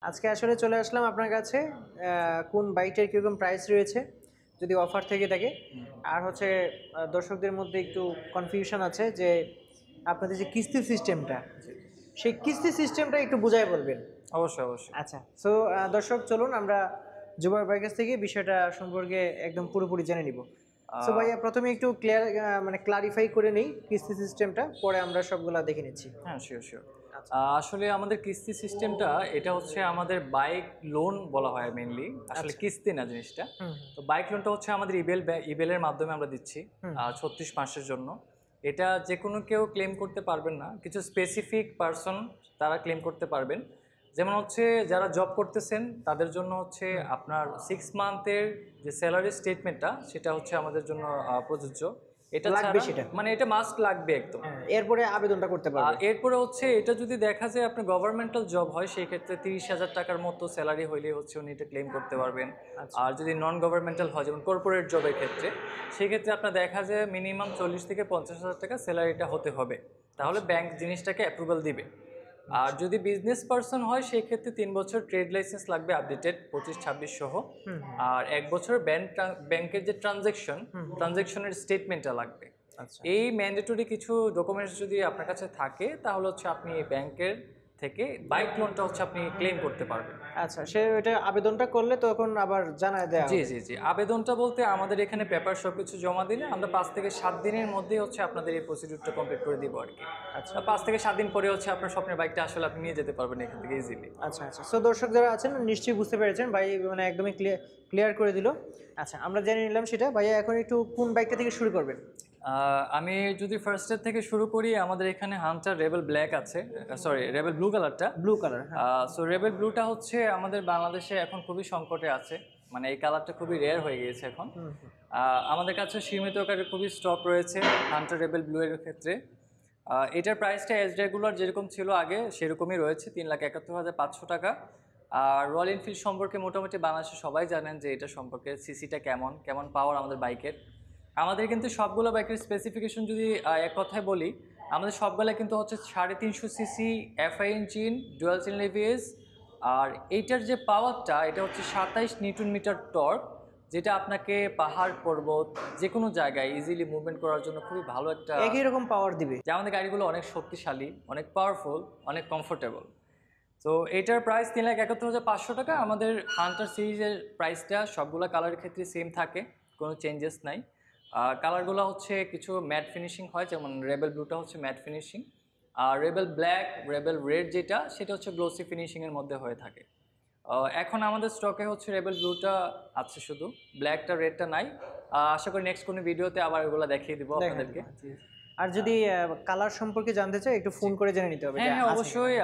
আজকে আসলে চলে আসলাম আপনার কাছে কোন বাইকটার কীরকম প্রাইস রয়েছে যদি অফার থেকে থাকে। আর হচ্ছে দর্শকদের মধ্যে একটু কনফিউশন আছে যে আপনাদের যে কিস্তি সিস্টেমটা, জি, সেই কিস্তি সিস্টেমটা একটু বুঝায় বলবেন। অবশ্যই, অবশ্যই। আচ্ছা, সো দর্শক চলুন আমরা জুবাইর ভাইয়ের কাছ থেকে বিষয়টা সম্পর্কে একদম পুরোপুরি জেনে নিব। সো আ ভাইয়া প্রথমে একটু ক্লিয়ার মানে ক্লারিফাই করে নেই কিস্তি সিস্টেমটা, পরে আমরা সবগুলা দেখে নিচ্ছি। হ্যাঁ, শিওর, শিওর। আচ্ছা। আসলে আমাদের কিস্তি সিস্টেমটা এটা হচ্ছে আমাদের বাইক লোন বলা হয় মেইনলি। আসলে আচ্ছা। কিস্তি না জিনিসটা। হুম তো বাইক লোনটা হচ্ছে আমাদের ইবেলের মাধ্যমে আমরা দিচ্ছি হুম ৩৬ মাসের জন্য। এটা যেকোনো কেউ ক্লেম করতে পারবেন না। কিছু স্পেসিফিক পারসন তারা ক্লেম করতে পারবেন। যেমন হচ্ছে যারা জব করতেছেন তাদের জন্য হচ্ছে হুম আপনার 6 মান্থের যে স্যালারি স্টেটমেন্টটা সেটা হচ্ছে আমাদের জন্য প্রযোজ্য। এটা লাগবে ছাড়া সেটা। মানে এটা মাস্ট লাগবে একদম। হ্যাঁ, এরপরে আবেদনটা করতে পারবে। এরপরে হচ্ছে এটা যদি দেখা যায় আপনার গভর্নমেন্টাল জব হয় সেই ক্ষেত্রে ৩০,০০০ টাকার মতো স্যালারি হইলে হচ্ছে উনি এটা ক্লেম করতে পারবেন। আচ্ছা। আর যদি নন গভর্নমেন্টাল হয় যেমন কর্পোরেট জবের ক্ষেত্রে সেই ক্ষেত্রে আপনার দেখা যায় মিনিমাম ৪০ থেকে ৫০,০০০ টাকা স্যালারিটা হতে হবে, তাহলে আচ্ছা। ব্যাংক জিনিসটাকে অ্যাপ্রুভাল দিবে। আর আচ্ছা। যদি বিজনেস পারসন হয় সেই ক্ষেত্রে ৩ বছর ট্রেড লাইসেন্স লাগবে আপডেটেড ২৫-২৬ সহ। হুম হুম আর ১ বছর ব্যাংকের যে হুম। ট্রানজ্যাকশনের স্টেটমেন্টটা লাগবে। আচ্ছা। এই ম্যান্ডেটরি কিছু ডকুমেন্টস যদি আপনার কাছে থাকে তাহলে হচ্ছে আপনি ব্যাংকের থেকে বাইক লোনটা হচ্ছে আপনি ক্লেম করতে পারবেন। আচ্ছা, সে ওইটা আবেদনটা করলে তখন আবার জানায় দেওয়া জি, হবে। জি, জি। আবেদনটা বলতে আমাদের এখানে পেপার সবকিছু জমা দিলে আমরা ৫ থেকে ৭ দিনের মধ্যেই হচ্ছে আপনাদের এই প্রসিডিউরটা কমপ্লিট করে দিব আরকি। আচ্ছা। ৫ থেকে ৭ দিন পরে হচ্ছে আপনার স্বপ্নের বাইকটা আসলে আপনি নিয়ে যেতে পারবেন এখান থেকে ইজিলি। আচ্ছা আচ্ছা, সো দর্শক যারা আছেন নিশ্চয়ই বুঝতে পেরেছেন ভাই, মানে একদমই ক্লিয়ার করে দিল। আচ্ছা, আমরা জেনে নিলাম সেটা। ভাইয়া এখন একটু কোন বাইকটা থেকে শুরু করবেন? আমি যদি ফার্স্ট এর থেকে শুরু করি, আমাদের এখানে হান্টার রেবেল ব্ল্যাক আছে। সরি, রেবেল ব্লু কালারটা। ব্লু কালার, হ্যাঁ। সো রেবেল ব্লুটা হচ্ছে আমাদের বাংলাদেশে এখন খুবই সংকটে আছে। মানে এই কালারটা খুবই রেয়ার হয়ে গিয়েছে এখন। হুম হুম আমাদের কাছে সীমিত আকারে খুবই স্টক রয়েছে হান্টার রেবেল ব্লু এর ক্ষেত্রে। এটার প্রাইসটা এজ রেগুলার যেরকম ছিল আগে সেরকমই রয়েছে ৩,৭১,৫০০ টাকা। আর রয়্যাল এনফিল্ড সম্পর্কে মোটামুটি বাংলাদেশে সবাই জানেন যে এটা সম্পর্কে সিসিটা কেমন, কেমন পাওয়ার আমাদের বাইকের। আমাদের কিন্তু সবগুলো বাইকের স্পেসিফিকেশন যদি এক কথায় বলি, আমাদের সবগুলা কিন্তু হচ্ছে ৩৫০ CC FI engine, dual channel ABS. আর এইটার যে পাওয়ারটা এটা হচ্ছে ২৭ নিউটন মিটার টর্ক, যেটা আপনাকে পাহাড় পর্বত যে কোনো জায়গায় ইজিলি মুভমেন্ট করার জন্য খুবই ভালো একটা। একই রকম পাওয়ার দিবে। যে আমাদের গাড়িগুলো অনেক শক্তিশালী, অনেক পাওয়ারফুল, অনেক কমফোর্টেবল। তো এটার প্রাইস ৩,৭১,৫০০ টাকা। আমাদের হান্টার সিরিজের প্রাইসটা সবগুলো কালারের ক্ষেত্রে সেম থাকে, কোনো চেঞ্জেস নাই। কালারগুলো হচ্ছে কিছু ম্যাট ফিনিশিং হয়, যেমন রেবেল ব্লুটা হচ্ছে ম্যাট ফিনিশিং। আর রেবেল ব্ল্যাক, রেবেল রেড যেটা সেটা হচ্ছে গ্লোসি ফিনিশিংয়ের মধ্যে হয়ে থাকে। এখন আমাদের স্টকে হচ্ছে রেবেল ব্লুটা আছে শুধু, ব্ল্যাকটা রেডটা নাই। আশা করি নেক্সট কোনো ভিডিওতে আবার ওগুলো দেখিয়ে দিব দেখেন, আপনাদেরকে। জি। আর যদি কালার সম্পর্কে জানতে চাই একটু ফোন করে জেনে নিতে হবে যে হ্যাঁ, হ্যাঁ, আছে কিনা। অবশ্যই।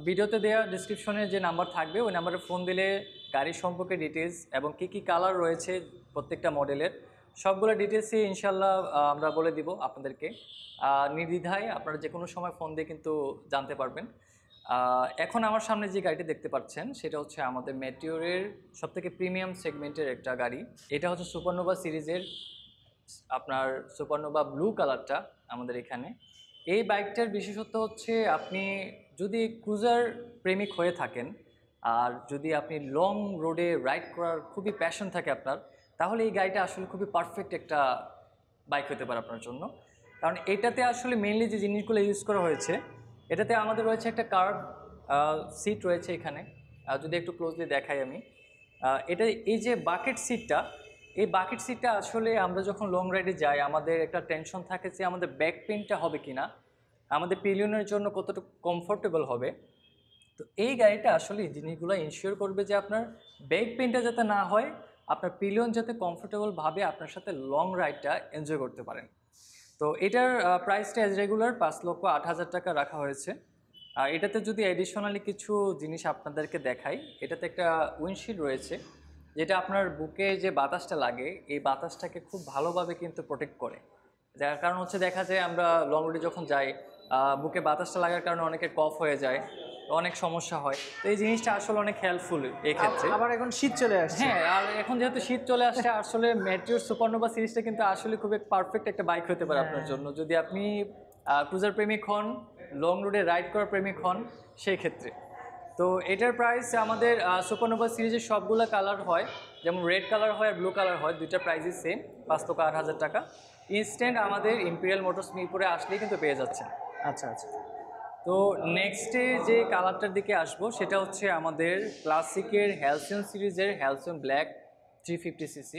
ভিডিওতে দেওয়া ডিসক্রিপশনে যে নাম্বার থাকবে ওই নাম্বারে ফোন দিলে গাড়ির সম্পর্কে ডিটেলস এবং কী কী কালার রয়েছে প্রত্যেকটা মডেলের সবগুলো ডিটেলসই ইনশাল্লাহ আমরা বলে দিব আপনাদেরকে। নির্দ্বিধায় আপনারা যে কোনো সময় ফোন দিয়ে কিন্তু জানতে পারবেন। এখন আমার সামনে যে গাড়িটি দেখতে পাচ্ছেন সেটা হচ্ছে আমাদের মেটিওরের সবথেকে প্রিমিয়াম সেগমেন্টের একটা গাড়ি। এটা হচ্ছে সুপারনোভা সিরিজের আপনার সুপারনোভা ব্লু কালারটা আমাদের এখানে। এই বাইকটার বিশেষত্ব হচ্ছে আপনি যদি ক্রুজার প্রেমিক হয়ে থাকেন আর যদি আপনি লং রোডে রাইড করার খুবই প্যাশন থাকে আপনার, তাহলে এই গাড়িটা আসলে খুবই পারফেক্ট একটা বাইক হতে পারে আপনার জন্য। কারণ এটাতে আসলে মেইনলি যে জিনিসগুলো ইউজ করা হয়েছে, এটাতে আমাদের রয়েছে একটা কার্ভ সিট রয়েছে এখানে। যদি একটু ক্লোজলি দেখাই আমি, এটা এই যে বাকেট সিটটা, এই বাকেট সিটটা আসলে আমরা যখন লং রাইডে যাই আমাদের একটা টেনশন থাকে যে আমাদের ব্যাক পেইনটা হবে কিনা, আমাদের পিলিয়নের জন্য কতটুকু কমফোর্টেবল হবে। তো এই গাড়িটা আসলে এই জিনিসগুলো ইনশিওর করবে যে আপনার ব্যাক পেইনটা যাতে না হয়, আপনার পিলিয়ন যাতে কমফোর্টেবলভাবে আপনার সাথে লং রাইডটা এনজয় করতে পারেন। তো এটার প্রাইসটা অ্যাজ রেগুলার ৫,৮০,০০০ টাকা রাখা হয়েছে। আর এটাতে যদি অ্যাডিশনালি কিছু জিনিস আপনাদেরকে দেখাই, এটাতে একটা উইন্ডশিল্ড রয়েছে যেটা আপনার বুকে যে বাতাসটা লাগে এই বাতাসটাকে খুব ভালোভাবে কিন্তু প্রোটেক্ট করে। যার কারণ হচ্ছে দেখা যায় আমরা লং রুটে যখন যাই বুকে বাতাসটা লাগার কারণে অনেকের কফ হয়ে যায়, অনেক সমস্যা হয়। তো এই জিনিসটা আসলে অনেক হেল্পফুল এই ক্ষেত্রে। আবার এখন শীত চলে আসছে। হ্যাঁ, আর এখন যেহেতু শীত চলে আসছে আসলে মেটিওর সুপারনোভা সিরিজটা কিন্তু আসলে খুবই পারফেক্ট একটা বাইক হতে পারে আপনার হ্যাঁ। জন্য, যদি আপনি ক্রুজার প্রেমিক হন, লং রুটে রাইড করার প্রেমিক হন সেই ক্ষেত্রে। তো এটার প্রাইস আমাদের সুপারনোভা সিরিজের সবগুলো কালার হয়, যেমন রেড কালার হয় আর ব্লু কালার হয়, দুইটার প্রাইসই সেম, 5,08,000 টাকা। ইনস্ট্যান্ট আমাদের ইম্পেরিয়াল মোটরস মিরপুরে আসলেই কিন্তু পেয়ে যাচ্ছেন। আচ্ছা আচ্ছা। তো নেক্সটে যে কালারটার দিকে আসবো সেটা হচ্ছে আমাদের ক্লাসিকের হ্যালসিয়ন সিরিজের হ্যালসিয়ন ব্ল্যাক 350cc।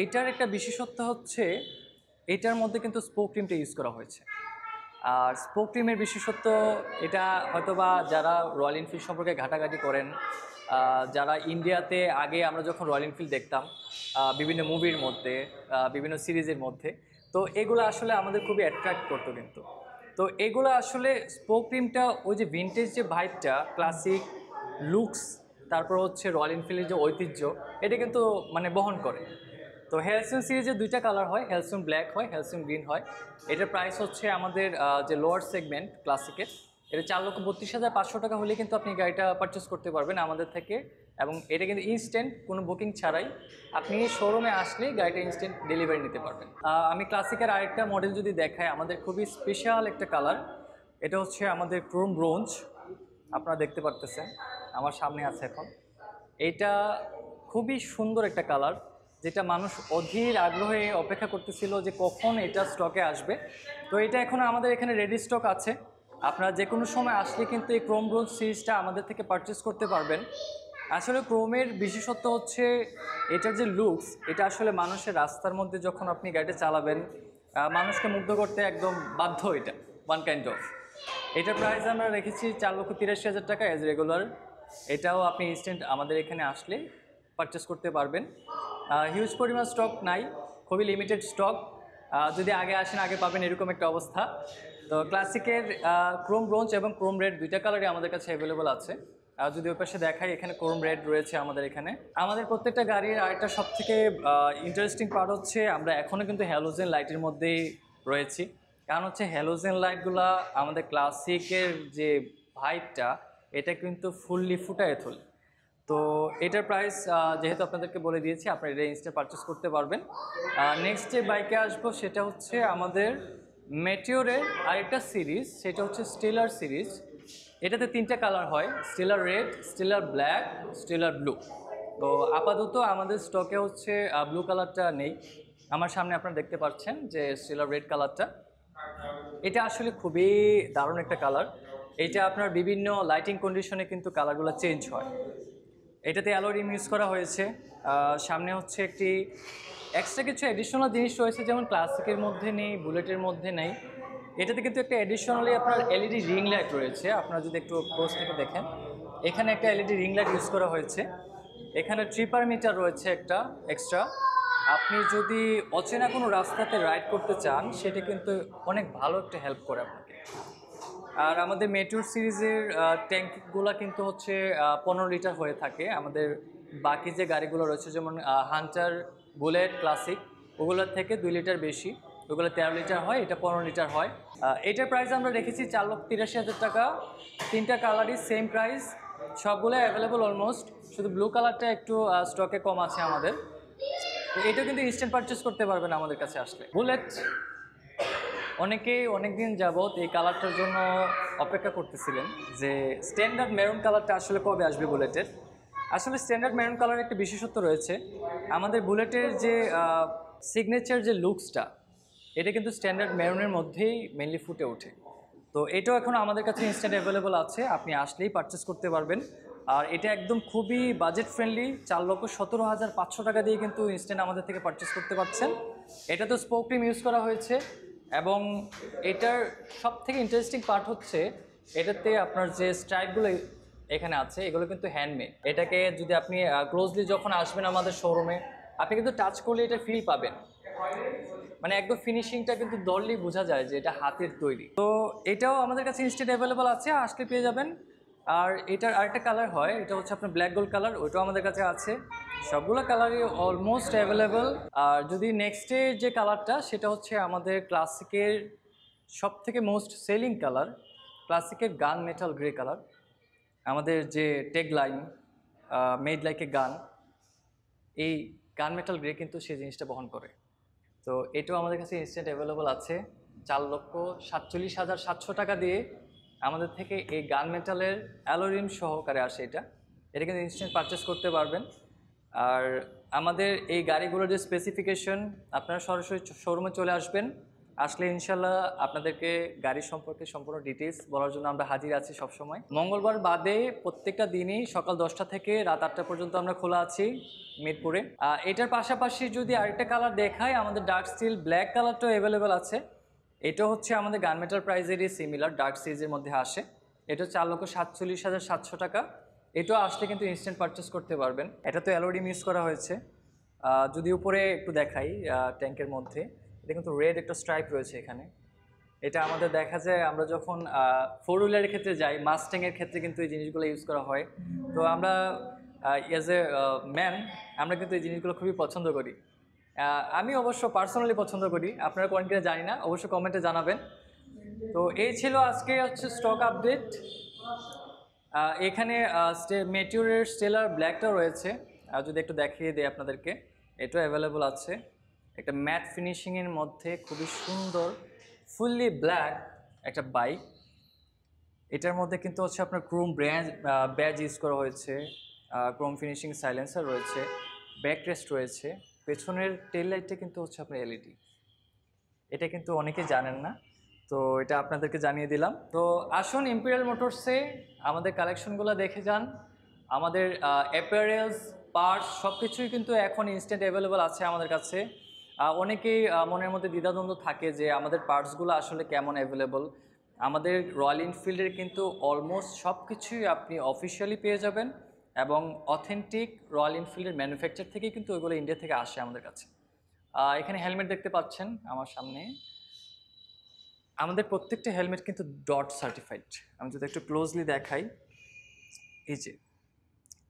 এটার একটা বিশেষত্ব হচ্ছে এটার মধ্যে কিন্তু স্পোক রিমটা ইউজ করা হয়েছে। আর স্পোক রিমের বিশেষত্ব এটা হয়তোবা যারা রয়্যাল এনফিল্ড সম্পর্কে ঘাটাঘাটি করেন, যারা ইন্ডিয়াতে আগে আমরা যখন রয়্যাল এনফিল্ড দেখতাম বিভিন্ন মুভির মধ্যে, বিভিন্ন সিরিজের মধ্যে, তো এগুলো আসলে আমাদের খুবই অ্যাট্রাক্ট করতো কিন্তু। তো এগুলো আসলে স্পোক রিমটা ওই যে ভিনটেজ যে ভাইবটা, ক্লাসিক লুকস, তারপর হচ্ছে রয়্যাল এনফিল্ডের যে ঐতিহ্য, এটা কিন্তু মানে বহন করে। তো হ্যালসিয়ন সিরিজের দুইটা কালার হয়, হ্যালসিয়ন ব্ল্যাক হয়, হ্যালসিয়ন গ্রিন হয়। এটার প্রাইস হচ্ছে আমাদের যে লোয়ার সেগমেন্ট ক্লাসিকের, এটা 4,32,500 টাকা হলে কিন্তু আপনি গাড়িটা পারচেস করতে পারবেন আমাদের থেকে। এবং এটা কিন্তু ইনস্ট্যান্ট, কোনো বুকিং ছাড়াই আপনি শোরুমে আসলেই গাড়িটা ইনস্ট্যান্ট ডেলিভারি নিতে পারবেন। আমি ক্লাসিকের আরেকটা মডেল যদি দেখাই, আমাদের খুবই স্পেশাল একটা কালার, এটা হচ্ছে আমাদের ক্রোম ব্রোঞ্জ। আপনারা দেখতে পারতেছেন আমার সামনে আছে এখন। এটা খুবই সুন্দর একটা কালার, যেটা মানুষ অধীর আগ্রহে অপেক্ষা করতেছিল যে কখন এটা স্টকে আসবে। তো এটা এখন আমাদের এখানে রেডি স্টক আছে। আপনারা যে কোনো সময় আসলে কিন্তু এই ক্রোম ব্রোঞ্জ সিরিজটা আমাদের থেকে পারচেস করতে পারবেন। আসলে ক্রোমের বিশেষত্ব হচ্ছে এটার যে লুকস, এটা আসলে মানুষের রাস্তার মধ্যে যখন আপনি গাড়িটা চালাবেন, মানুষকে মুগ্ধ করতে একদম বাধ্য। এটা ওয়ান কাইন্ড অফ। এটার প্রাইস আমরা রেখেছি 4,83,000 টাকা অ্যাজ রেগুলার। এটাও আপনি ইনস্ট্যান্ট আমাদের এখানে আসলে পারচেস করতে পারবেন। হিউজ পরিমাণ স্টক নাই, খুবই লিমিটেড স্টক। যদি আগে আসেন আগে পাবেন, এরকম একটা অবস্থা। তো ক্লাসিকের ক্রোম ব্রোঞ্জ এবং ক্রোম রেড দুইটা কালারই আমাদের কাছে অ্যাভেলেবল আছে। যদি ওই পাশে দেখাই, এখানে ক্রোম রেড রয়েছে আমাদের এখানে। আমাদের প্রত্যেকটা গাড়ির আরেকটা সবথেকে ইন্টারেস্টিং পার্ট হচ্ছে আমরা এখনও কিন্তু হ্যালোজেন লাইটের মধ্যেই রয়েছি। কারণ হচ্ছে হ্যালোজেন লাইটগুলা আমাদের ক্লাসিকের যে ভাইবটা, এটা কিন্তু ফুললি ফুটায় তোলে। তো এটার প্রাইস যেহেতু আপনাদেরকে বলে দিয়েছি, আপনারা এটা ইনস্ট্যান্ট পারচেস করতে পারবেন। নেক্সট যে বাইকে আসবো সেটা হচ্ছে আমাদের মেটিওরের আরেকটা সিরিজ, সেটা হচ্ছে স্টেলার সিরিজ। এটাতে তিনটা কালার হয়, stellar red, stellar black, stellar blue. তো আপাতত আমাদের স্টকে হচ্ছে ব্লু কালারটা নেই। আমার সামনে আপনারা দেখতে পাচ্ছেন যে স্টেলার রেড কালারটা, এটা আসলে খুবই দারুণ একটা কালার। এটা আপনার বিভিন্ন লাইটিং কন্ডিশনে কিন্তু কালারগুলো চেঞ্জ হয়। এটাতে অ্যালয় রিম ইউজ করা হয়েছে। সামনে হচ্ছে একটি এক্সট্রা কিছু অ্যাডিশনাল জিনিস রয়েছে, যেমন ক্লাসিকের মধ্যে নেই, বুলেটের মধ্যে নেই। এটাতে কিন্তু একটা অ্যাডিশনালি আপনার এলইডি রিং লাইট রয়েছে। আপনারা যদি একটু ক্লোজ থেকে দেখেন, এখানে একটা এলইডি রিং লাইট ইউজ করা হয়েছে। এখানে ট্রিপার মিটার রয়েছে একটা এক্সট্রা। আপনি যদি অচেনা কোনো রাস্তাতে রাইড করতে চান, সেটা কিন্তু অনেক ভালো একটা হেল্প করে আপনাকে। আর আমাদের মেট্রোর সিরিজের ট্যাঙ্কগুলো কিন্তু হচ্ছে 15 লিটার হয়ে থাকে। আমাদের বাকি যে গাড়িগুলো রয়েছে, যেমন হান্টার, বুলেট, ক্লাসিক, ওগুলোর থেকে 2 লিটার বেশি। ওগুলো 13 লিটার হয়, এটা 15 লিটার হয়। এটার প্রাইস আমরা রেখেছি 4,83,000 টাকা। তিনটা কালারই সেম প্রাইস, সবগুলো অ্যাভেলেবল অলমোস্ট। শুধু ব্লু কালারটা একটু স্টকে কম আছে আমাদের। তো এটা কিন্তু ইনস্ট্যান্ট পারচেস করতে পারবেন আমাদের কাছে আসলে। বুলেট অনেকেই অনেকদিন যাবত এই কালারটার জন্য অপেক্ষা করতেছিলেন যে স্ট্যান্ডার্ড মেরুন কালারটা আসলে কবে আসবে বুলেটের। আসলে স্ট্যান্ডার্ড মেরুন কালারের একটা বিশেষত্ব রয়েছে। আমাদের বুলেটের যে সিগনেচার যে লুকসটা, এটা কিন্তু স্ট্যান্ডার্ড মেরুনের মধ্যেই মেনলি ফুটে ওঠে। তো এটাও এখন আমাদের কাছে ইনস্ট্যান্ট অ্যাভেলেবল আছে, আপনি আসলেই পারচেস করতে পারবেন। আর এটা একদম খুবই বাজেট ফ্রেন্ডলি, 4,17,500 টাকা দিয়ে কিন্তু ইনস্ট্যান্ট আমাদের থেকে পারচেস করতে পারছেন। এটা তো স্পোক রিম ইউজ করা হয়েছে। এবং এটার সব থেকে ইন্টারেস্টিং পার্ট হচ্ছে এটাতে আপনার যে স্ট্রাইপগুলো এখানে আছে, এগুলো কিন্তু হ্যান্ডমেড। এটাকে যদি আপনি ক্লোজলি যখন আসবেন আমাদের শোরুমে, আপনি কিন্তু টাচ করলে এটা ফিল পাবেন। মানে একদম ফিনিশিংটা কিন্তু ধরলেই বোঝা যায় যে এটা হাতের তৈরি। তো এটাও আমাদের কাছে ইনস্ট্যান্ট অ্যাভেলেবল আছে, আসলে পেয়ে যাবেন। আর এটার আরেকটা কালার হয়, এটা হচ্ছে আপনার ব্ল্যাক গোল্ড কালার, ওইটাও আমাদের কাছে আছে। সবগুলো কালারই অলমোস্ট অ্যাভেলেবল। আর যদি নেক্সটে যে কালারটা, সেটা হচ্ছে আমাদের ক্লাসিকের সব থেকে মোস্ট সেলিং কালার, ক্লাসিকের গান মেটাল গ্রে কালার। আমাদের যে tag line made like a গান, এই গান মেটাল গ্রে কিন্তু সেই জিনিসটা বহন করে। তো এটাও আমাদের কাছে ইনস্ট্যান্ট অ্যাভেলেবল আছে 4,47,700 টাকা দিয়ে আমাদের থেকে এই গান মেটালের অ্যালোরিম সহকারে আসে এটা কিন্তু ইনস্ট্যান্ট পারচেস করতে পারবেন। আর আমাদের এই গাড়িগুলোর যে স্পেসিফিকেশন, আপনারা সরাসরি শোরুমে চলে আসবেন, আসলে ইনশাল্লাহ আপনাদেরকে গাড়ি সম্পর্কে সম্পূর্ণ ডিটেলস বলার জন্য আমরা হাজির আছি সবসময়। মঙ্গলবার বাদে প্রত্যেকটা দিনই সকাল 10টা থেকে রাত 8টা পর্যন্ত আমরা খোলা আছি মিরপুরে। এটার পাশাপাশি যদি আরেকটা কালার দেখায়, আমাদের ডার্ক স্টিল ব্ল্যাক কালারটাও অ্যাভেলেবেল আছে। এটা হচ্ছে আমাদের গানমেটাল প্রাইজেরই সিমিলার, ডার্ক সিরিজের মধ্যে আসে। এটা 4,47,700 টাকা। এটাও আসলে কিন্তু ইনস্ট্যান্ট পারচেস করতে পারবেন। এটা তো অ্যালোডিম ইউজ করা হয়েছে। যদি উপরে একটু দেখাই ট্যাঙ্কের মধ্যে, এটা কিন্তু রেড একটা স্ট্রাইপ রয়েছে এখানে। এটা আমাদের দেখা যায় আমরা যখন 4 হুইলারের ক্ষেত্রে যাই, মাস্ট্যাংয়ের ক্ষেত্রে কিন্তু এই জিনিসগুলো ইউজ করা হয়। তো আমরা অ্যাজ এ ম্যান আমরা কিন্তু এই জিনিসগুলো খুবই পছন্দ করি। আমি অবশ্য পার্সোনালি পছন্দ করি, আপনারা কোন কিনা জানি না, অবশ্য কমেন্টে জানাবেন। তো এই ছিল আজকে হচ্ছে স্টক আপডেট। এখানে মেটিওরের স্টেলার ব্ল্যাকটাও রয়েছে, যদি একটু দেখিয়ে দিই আপনাদেরকে, এটাও অ্যাভেলেবল আছে। একটা ম্যাট ফিনিশিংয়ের মধ্যে খুবই সুন্দর ফুললি ব্ল্যাক একটা বাইক। এটার মধ্যে কিন্তু হচ্ছে আপনার ক্রোম ব্যাজ ইউজ করা হয়েছে, ক্রোম ফিনিশিং সাইলেন্সার রয়েছে, ব্যাক রেস্ট রয়েছে, পেছনের টেল লাইটটা কিন্তু হচ্ছে আপনার এলইডি। এটা কিন্তু অনেকে জানেন না, তো এটা আপনাদেরকে জানিয়ে দিলাম। তো আসুন ইম্পেরিয়াল মোটরসে আমাদের কালেকশনগুলো দেখে যান। আমাদের অ্যাপারেলস, পার্টস সব কিছুই কিন্তু এখন ইনস্ট্যান্ট অ্যাভেলেবল আছে আমাদের কাছে। অনেকেই মনের মধ্যে দ্বিধাদ্বন্দ্ব থাকে যে আমাদের পার্টসগুলো আসলে কেমন অ্যাভেলেবল। আমাদের রয়্যাল এনফিল্ডের কিন্তু অলমোস্ট সব কিছুই আপনি অফিসিয়ালি পেয়ে যাবেন, এবং অথেন্টিক রয়্যাল এনফিল্ডের ম্যানুফ্যাকচার থেকেই কিন্তু ওইগুলো ইন্ডিয়া থেকে আসে আমাদের কাছে। এখানে হেলমেট দেখতে পাচ্ছেন আমার সামনে। আমাদের প্রত্যেকটা হেলমেট কিন্তু ডট সার্টিফাইড। আমি যদি একটু ক্লোজলি দেখাই, এই যে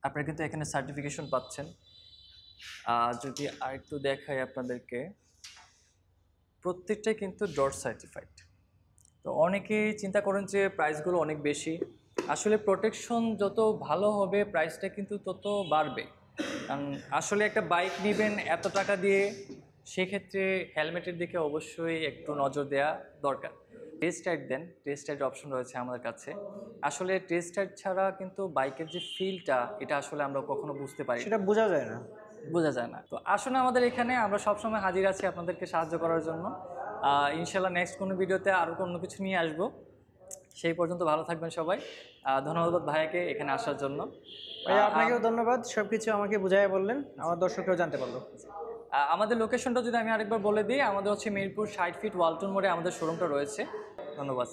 আপনারা কিন্তু এখানে সার্টিফিকেশন পাচ্ছেন। যদি আরেকটু দেখাই আপনাদেরকে, প্রত্যেকটাই কিন্তু ডট সার্টিফাইড। তো অনেকেই চিন্তা করেন যে প্রাইসগুলো অনেক বেশি, আসলে প্রোটেকশন যত ভালো হবে প্রাইসটা কিন্তু তত বাড়বে। কারণ আসলে একটা বাইক নেবেন এত টাকা দিয়ে, সেক্ষেত্রে হেলমেটের দিকে অবশ্যই একটু নজর দেওয়া দরকার। টেস্ট রাইড দেন, টেস্ট রাইড অপশন রয়েছে আমাদের কাছে। আসলে টেস্ট রাইড ছাড়া কিন্তু বাইকের যে ফিলটা, এটা আসলে আমরা কখনো বুঝতে পারি না, সেটা বোঝা যায় না। বোঝা যায় না। তো আসলে আমাদের এখানে আমরা সবসময় হাজির আছি আপনাদেরকে সাহায্য করার জন্য। ইনশাল্লাহ নেক্সট কোনো ভিডিওতে আরও কোনো কিছু নিয়ে আসবো। সেই পর্যন্ত ভালো থাকবেন সবাই। ধন্যবাদ ভাইয়াকে এখানে আসার জন্য। ভাইয়া আপনাকেও ধন্যবাদ, সবকিছু আমাকে বুঝাইয়া বললেন, আমার দর্শকরাও জানতে পারলো। আমাদের লোকেশনটা যদি আমি আরেকবার বলে দিই, আমাদের হচ্ছে মিরপুর 60 ফিট ওয়ালটন মোড়ে আমাদের শোরুমটা রয়েছে। ধন্যবাদ।